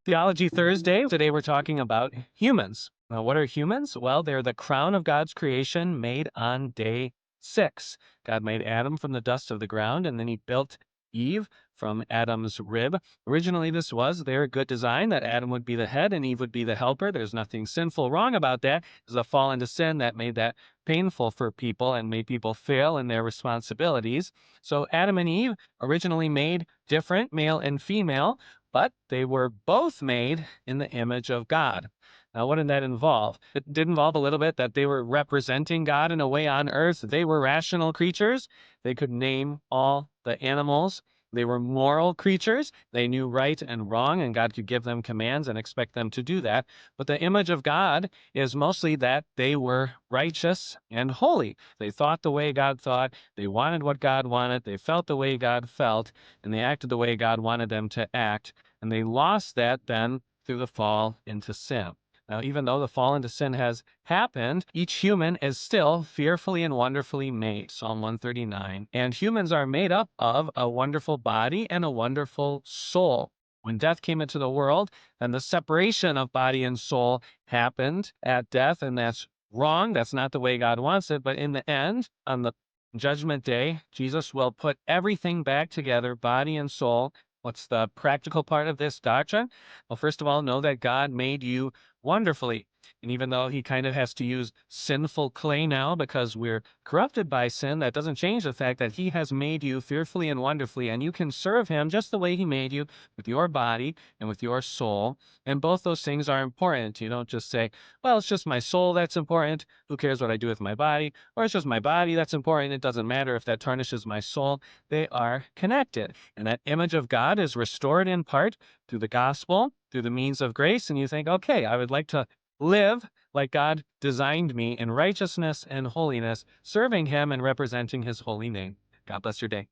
Theology Thursday. Today we're talking about humans. Now, what are humans? Well, they're the crown of God's creation made on day 6. God made Adam from the dust of the ground, and then he built Eve from Adam's rib. Originally, this was their good design that Adam would be the head and Eve would be the helper. There's nothing sinful wrong about that. It's a fall into sin that made that painful for people and made people fail in their responsibilities. So Adam and Eve originally made different, male and female, but they were both made in the image of God. Now, what did that involve? It did involve a little bit that they were representing God in a way on earth. They were rational creatures. They could name all the animals. They were moral creatures. They knew right and wrong, and God could give them commands and expect them to do that. But the image of God is mostly that they were righteous and holy. They thought the way God thought. They wanted what God wanted. They felt the way God felt, and they acted the way God wanted them to act. And they lost that then through the fall into sin. Now, even though the fall into sin has happened, each human is still fearfully and wonderfully made, Psalm 139. And humans are made up of a wonderful body and a wonderful soul. When death came into the world, then the separation of body and soul happened at death, and that's wrong. That's not the way God wants it. But in the end, on the judgment day, Jesus will put everything back together, body and soul. What's the practical part of this doctrine? Well, first of all, know that God made you wonderfully. And even though he kind of has to use sinful clay now because we're corrupted by sin, that doesn't change the fact that he has made you fearfully and wonderfully, and you can serve him just the way he made you, with your body and with your soul. And both those things are important. You don't just say, well, it's just my soul that's important. Who cares what I do with my body? Or it's just my body that's important. It doesn't matter if that tarnishes my soul. They are connected. And that image of God is restored in part through the gospel, through the means of grace. And you think, okay, I would like to live like God designed me in righteousness and holiness, serving him and representing his holy name. God bless your day.